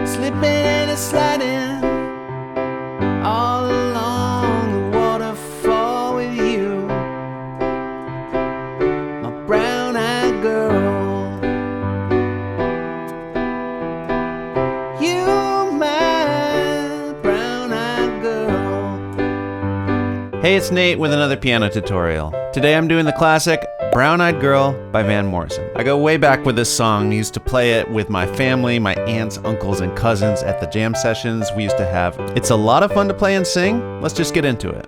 slipping and sliding all along the waterfall with you, my brown-eyed girl. You, my brown-eyed girl. Hey, it's Nate with another piano tutorial. Today I'm doing the classic Brown-Eyed Girl by Van Morrison. I go way back with this song. I used to play it with my family, my aunts, uncles, and cousins at the jam sessions we used to have. It's a lot of fun to play and sing. Let's just get into it.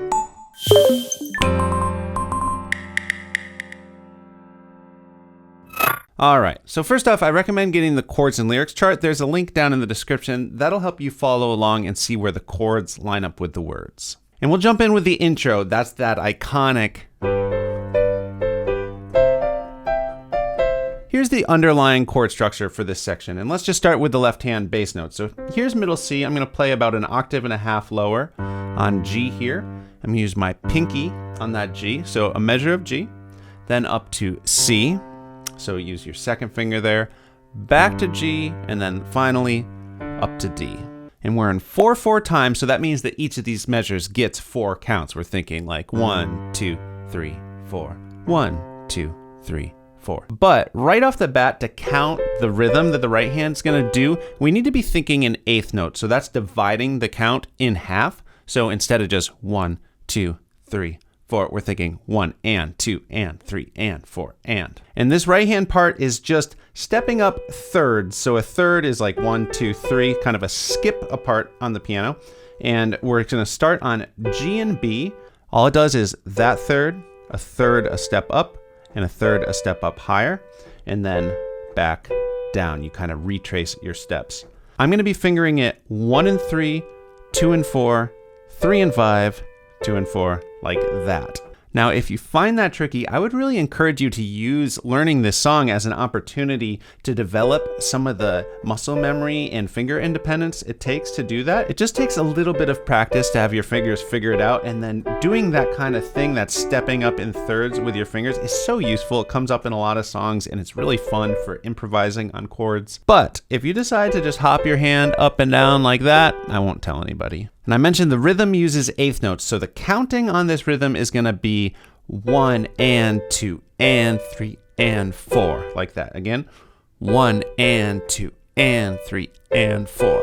Alright, so first off, I recommend getting the chords and lyrics chart. There's a link down in the description. That'll help you follow along and see where the chords line up with the words. And we'll jump in with the intro. That's that iconic. Here's the underlying chord structure for this section, and let's just start with the left-hand bass note. So here's middle C. I'm going to play about an octave and a half lower on G here. I'm going to use my pinky on that G, so a measure of G, then up to C. So use your second finger there, back to G, and then finally up to D. And we're in 4/4 time, so that means that each of these measures gets 4 counts. We're thinking like 1, 2, 3, 4. 1, 2, 3, 4. But right off the bat, to count the rhythm that the right hand's gonna do, we need to be thinking in eighth notes. So that's dividing the count in half. So instead of just 1, 2, 3, 4, we're thinking 1 and 2 and 3 and 4 and. And this right hand part is just stepping up thirds. So a third is like 1, 2, 3, kind of a skip apart on the piano. And we're gonna start on G and B. All it does is that third, a step up, and a third a step up higher, and then back down. You kind of retrace your steps. I'm going to be fingering it 1 and 3, 2 and 4, 3 and 5, 2 and 4, like that. Now, if you find that tricky, I would really encourage you to use learning this song as an opportunity to develop some of the muscle memory and finger independence it takes to do that. It just takes a little bit of practice to have your fingers figure it out, and then doing that kind of thing, that stepping up in thirds with your fingers, is so useful. It comes up in a lot of songs, and it's really fun for improvising on chords. But if you decide to just hop your hand up and down like that, I won't tell anybody. And I mentioned the rhythm uses eighth notes, so the counting on this rhythm is going to be 1 and 2 and 3 and 4, like that. Again, 1 and 2 and 3 and 4.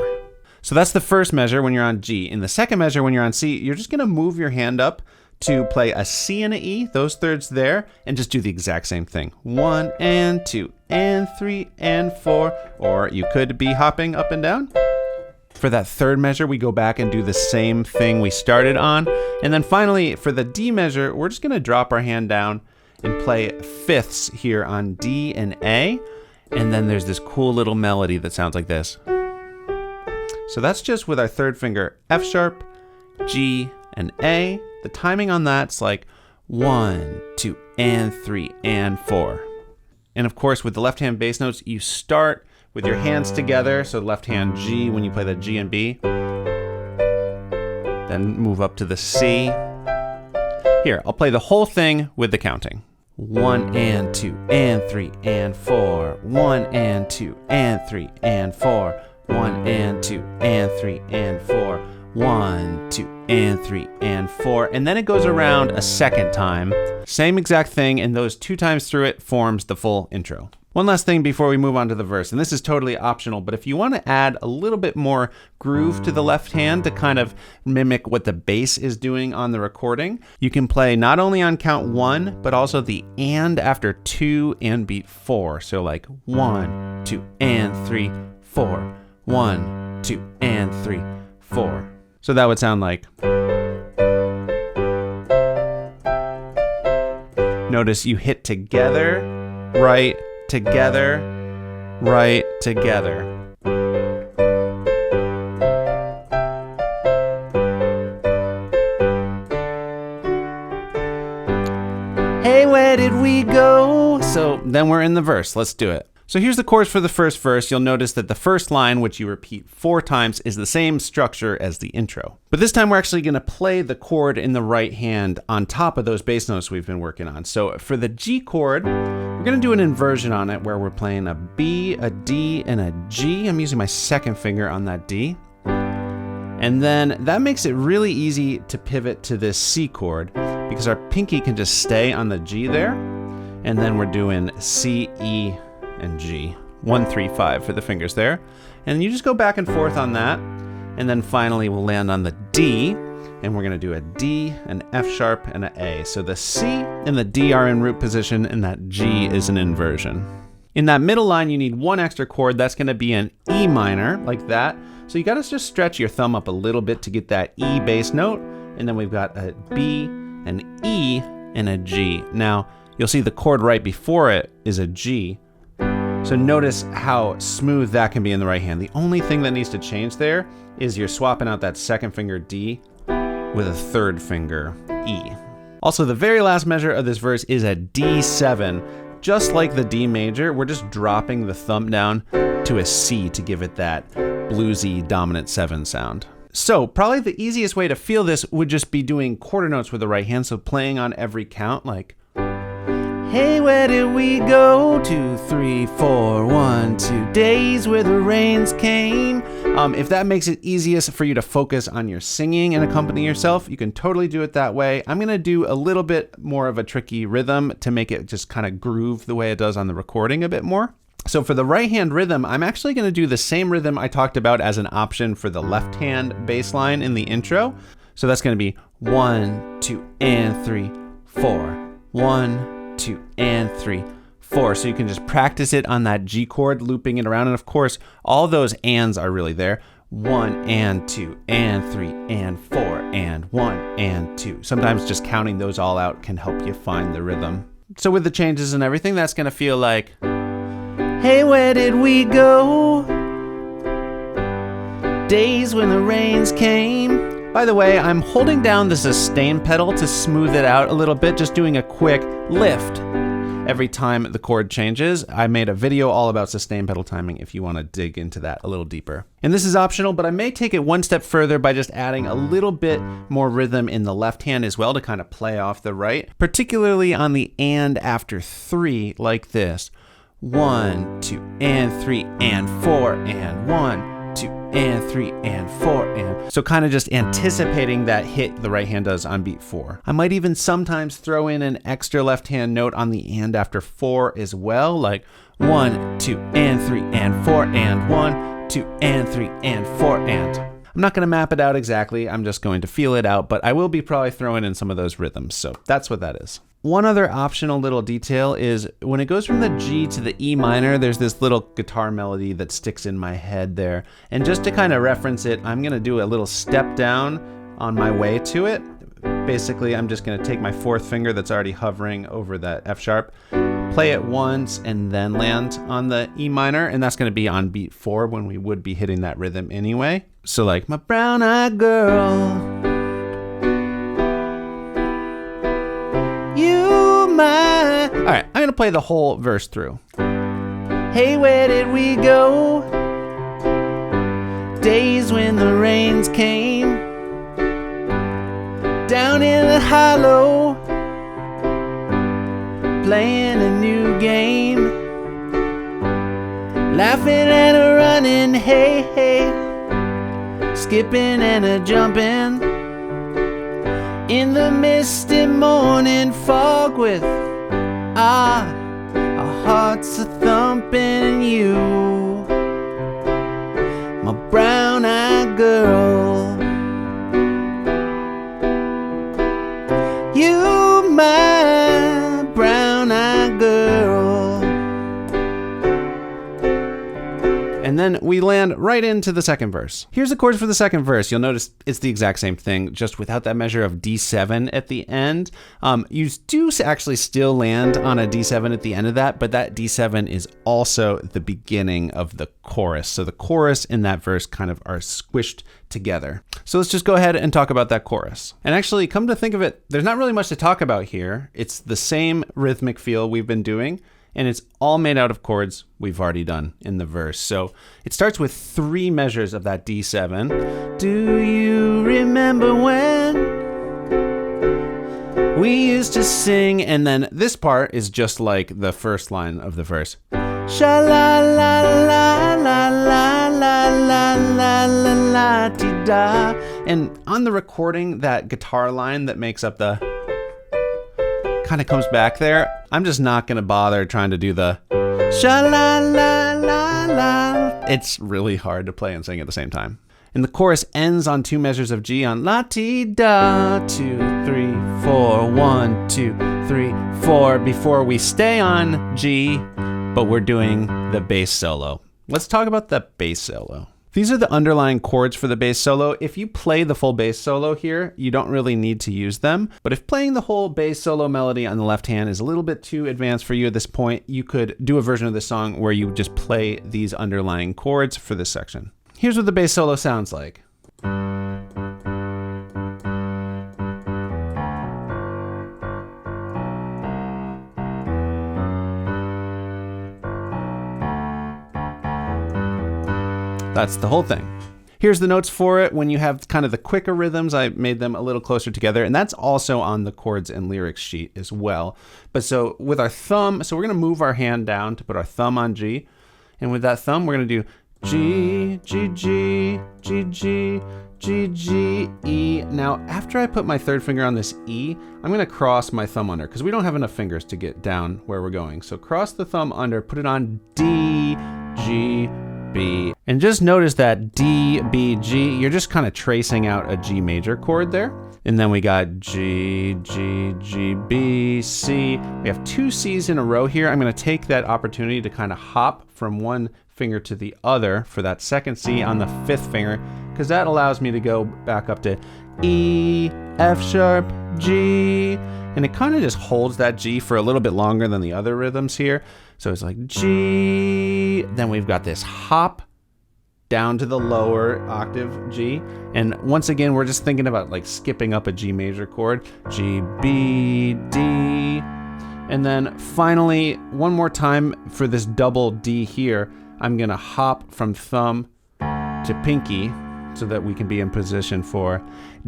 So that's the first measure when you're on G. In the second measure when you're on C, you're just going to move your hand up to play a C and a E, those thirds there, and just do the exact same thing. 1 and 2 and 3 and 4, or you could be hopping up and down. For that third measure, we go back and do the same thing we started on. And then finally, for the D measure, we're just gonna drop our hand down and play fifths here on D and A. And then there's this cool little melody that sounds like this. So that's just with our third finger, F sharp, G, and A. The timing on that's like 1, 2, and 3, and 4. And of course, with the left hand bass notes, you start with your hands together, so left hand G when you play the G and B. Then move up to the C. Here, I'll play the whole thing with the counting. 1 and 2 and 3 and 4. 1 and 2 and 3 and 4. 1 and 2 and 3 and 4. 1, 2, and 3 and 4. And then it goes around a second time. Same exact thing, and those 2 times through it forms the full intro. One last thing before we move on to the verse, and this is totally optional, but if you want to add a little bit more groove to the left hand to kind of mimic what the bass is doing on the recording, you can play not only on count 1, but also the and after 2 and beat 4. So like 1, 2, and 3, 4. 1, 2, and 3, 4. So that would sound like. Notice you hit together, right, together, right, together. Hey, where did we go? So then we're in the verse. Let's do it. So here's the chorus for the first verse. You'll notice that the first line, which you repeat 4 times, is the same structure as the intro. But this time we're actually going to play the chord in the right hand on top of those bass notes we've been working on. So for the G chord, we're going to do an inversion on it where we're playing a B, a D, and a G. I'm using my second finger on that D. And then that makes it really easy to pivot to this C chord because our pinky can just stay on the G there. And then we're doing C, E, and G. 1, 3, 5 for the fingers there. And you just go back and forth on that. And then finally we'll land on the D, and we're gonna do a D, an F sharp, and an A. So the C and the D are in root position, and that G is an inversion. In that middle line, you need 1 extra chord. That's gonna be an E minor, like that. So you gotta just stretch your thumb up a little bit to get that E bass note. And then we've got a B, an E, and a G. Now, you'll see the chord right before it is a G. So notice how smooth that can be in the right hand. The only thing that needs to change there is you're swapping out that second finger D with a third finger E. Also, the very last measure of this verse is a D7. Just like the D major, we're just dropping the thumb down to a C to give it that bluesy dominant 7 sound. So probably the easiest way to feel this would just be doing quarter notes with the right hand. So playing on every count, like, hey, where did we go? 2, 3, 4, 1, 2 days where the rains came. If that makes it easiest for you to focus on your singing and accompany yourself, you can totally do it that way. I'm gonna do a little bit more of a tricky rhythm to make it just kind of groove the way it does on the recording a bit more. So for the right hand rhythm, I'm actually gonna do the same rhythm I talked about as an option for the left hand bass line in the intro. So that's gonna be 1, 2, and 3, 4, 1, 2, and 3, 4. So you can just practice it on that G chord, looping it around. And of course, all those ands are really there. 1 and 2 and 3 and 4 and 1 and 2. Sometimes just counting those all out can help you find the rhythm. So with the changes and everything, that's gonna feel like, hey, where did we go? Days when the rains came. By the way, I'm holding down the sustain pedal to smooth it out a little bit, just doing a quick lift every time the chord changes. I made a video all about sustain pedal timing if you want to dig into that a little deeper. And this is optional, but I may take it one step further by just adding a little bit more rhythm in the left hand as well to kind of play off the right, particularly on the and after 3 like this. 1, 2, and 3, and 4, and 1, 2, and 3, and 4, and... So kind of just anticipating that hit the right hand does on beat 4. I might even sometimes throw in an extra left hand note on the and after 4 as well, like 1, 2, and 3, and 4, and 1, 2, and 3, and 4, and... I'm not going to map it out exactly, I'm just going to feel it out, but I will be probably throwing in some of those rhythms, so that's what that is. One other optional little detail is when it goes from the G to the E minor, there's this little guitar melody that sticks in my head there. And just to kind of reference it, I'm gonna do a little step down on my way to it. Basically, I'm just gonna take my 4th finger that's already hovering over that F sharp, play it once, and then land on the E minor, and that's gonna be on beat 4 when we would be hitting that rhythm anyway. So like, my brown-eyed girl, all right, I'm gonna play the whole verse through. Hey, where did we go? Days when the rains came. Down in the hollow, playing a new game. Laughing and a running, hey, hey. Skipping and a jumping. In the misty morning fog with our hearts are thumping and you, my brown-eyed girl, you my brown-eyed girl. And then we land right into the second verse. Here's the chords for the second verse. You'll notice it's the exact same thing, just without that measure of D7 at the end. You do actually still land on a D7 at the end of that, but that D7 is also the beginning of the chorus. So the chorus and that verse kind of are squished together. So let's just go ahead and talk about that chorus. And actually, come to think of it, there's not really much to talk about here. It's the same rhythmic feel we've been doing. and it's all made out of chords we've already done in the verse. So it starts with 3 measures of that D7. Do you remember when we used to sing? And then this part is just like the first line of the verse. Sha la la la la la la la la la la ti da. And on the recording, that guitar line that makes up the kind of comes back there. I'm just not gonna bother trying to do the sha la la la la. It's really hard to play and sing at the same time. And the chorus ends on 2 measures of G on la ti da, 2, 3, 4, 1, 2, 3, 4, before we stay on G, but we're doing the bass solo. Let's talk about the bass solo. These are the underlying chords for the bass solo. If you play the full bass solo here, you don't really need to use them. But if playing the whole bass solo melody on the left hand is a little bit too advanced for you at this point, you could do a version of the song where you just play these underlying chords for this section. Here's what the bass solo sounds like. That's the whole thing. Here's the notes for it. When you have kind of the quicker rhythms, I made them a little closer together, and that's also on the chords and lyrics sheet as well. But so with our thumb, so we're gonna move our hand down to put our thumb on G, and with that thumb, we're gonna do G, G, G, G, G, G, G, E. Now, after I put my 3rd finger on this E, I'm gonna cross my thumb under, because we don't have enough fingers to get down where we're going. So cross the thumb under, put it on D, G, B. And just notice that D, B, G, you're just kind of tracing out a G major chord there. And then we got G, G, G, B, C. We have 2 C's in a row here. I'm gonna take that opportunity to kind of hop from one finger to the other for that 2nd C on the 5th finger, because that allows me to go back up to E, F sharp, G, and it kind of just holds that G for a little bit longer than the other rhythms here. So it's like G, then we've got this hop down to the lower octave G, and once again we're just thinking about like skipping up a G major chord, G, B, D, and then finally one more time for this double D here, I'm gonna hop from thumb to pinky so that we can be in position for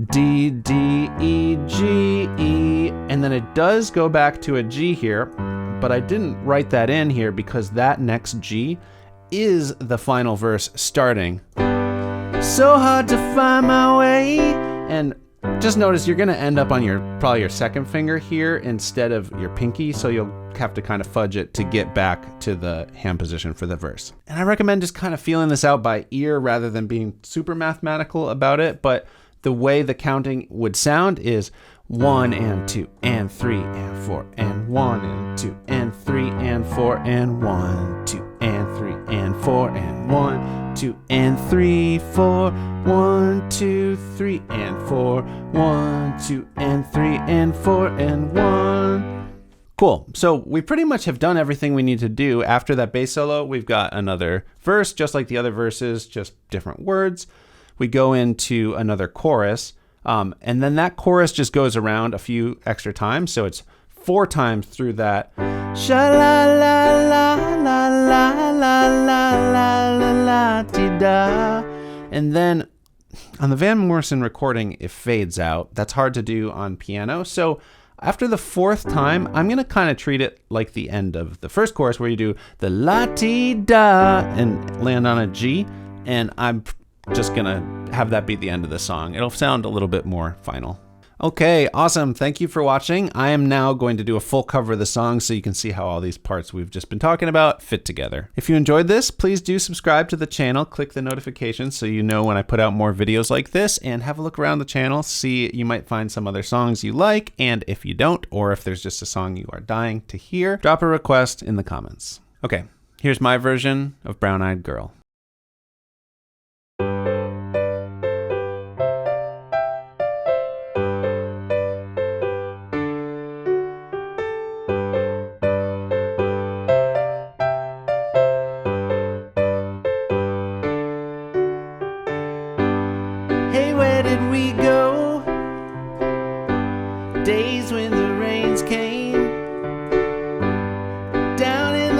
D, D, E, G, E, and then it does go back to a G here, but I didn't write that in here because that next G is the final verse starting. So hard to find my way, and just notice you're gonna end up on probably your 2nd finger here instead of your pinky, so you'll have to kind of fudge it to get back to the hand position for the verse. And I recommend just kind of feeling this out by ear rather than being super mathematical about it, but the way the counting would sound is 1 and 2 and 3 and 4 and 1 and 2 and 3 and 4 and 1, 2 and 3 and 4 and 1, 2 and 3, 4, 1, 2, 3 and 4, 1, 2 and 3 and 4 and 1. Cool. So we pretty much have done everything we need to do. After that bass solo, we've got another verse, just like the other verses, just different words. We go into another chorus, and then that chorus just goes around a few extra times. So it's 4 times through that. Sha la la la la la la la la la la ti da. And then on the Van Morrison recording, it fades out. That's hard to do on piano. So after the 4th time, I'm gonna kind of treat it like the end of the first chorus where you do the la-ti-da and land on a G, and I'm just gonna have that be the end of the song. It'll sound a little bit more final. Okay, awesome. Thank you for watching. I am now going to do a full cover of the song so you can see how all these parts we've just been talking about fit together. If you enjoyed this, please do subscribe to the channel, click the notifications so you know when I put out more videos like this, and have a look around the channel, see you might find some other songs you like, and if you don't, or if there's just a song you are dying to hear, drop a request in the comments. Okay, here's my version of Brown Eyed Girl. Where did we go? Days when the rains came down in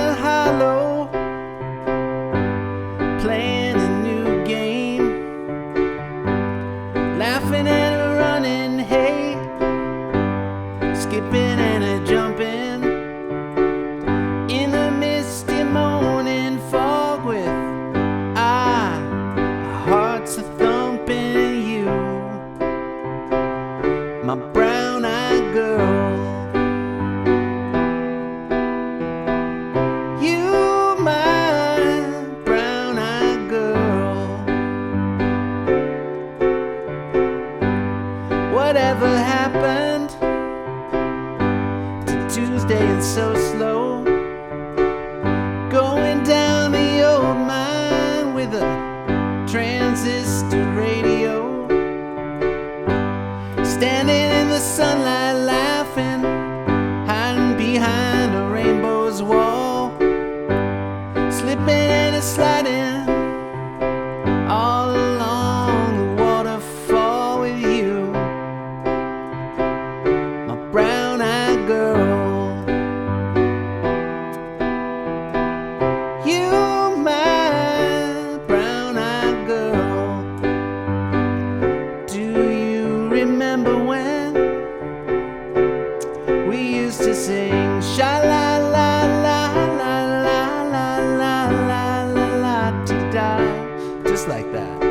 just like that.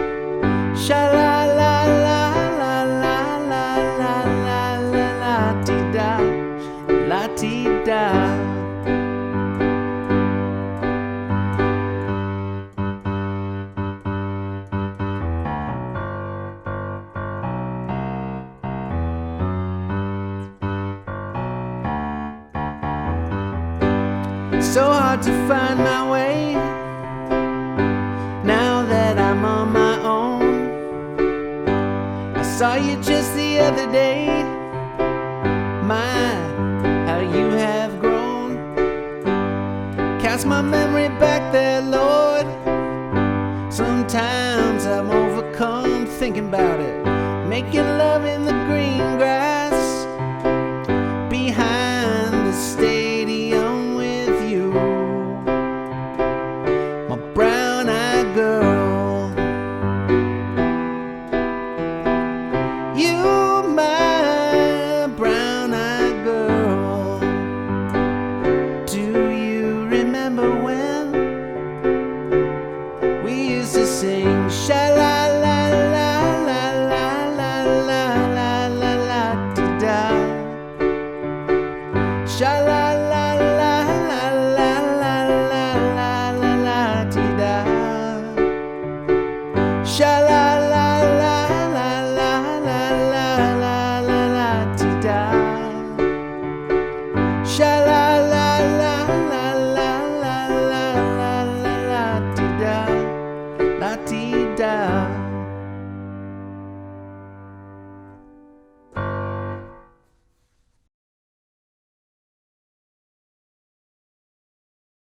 Sha la la la la la la la la la la ti da, la ti da. So hard to find my way now that I'm on my own. I saw you just the other day. My, how you have grown. Cast my memory back there, Lord. Sometimes I'm overcome thinking about it. Making love in the green grass behind the stadium with you, my brown-eyed girl. You, my brown-eyed girl. Do you remember when we used to sing sha-la-la-la-la-la-la-la-la-la-la-la-ti-da? Sha-la-la-la-la-la-la-la-la-la-ti-da. Sha-la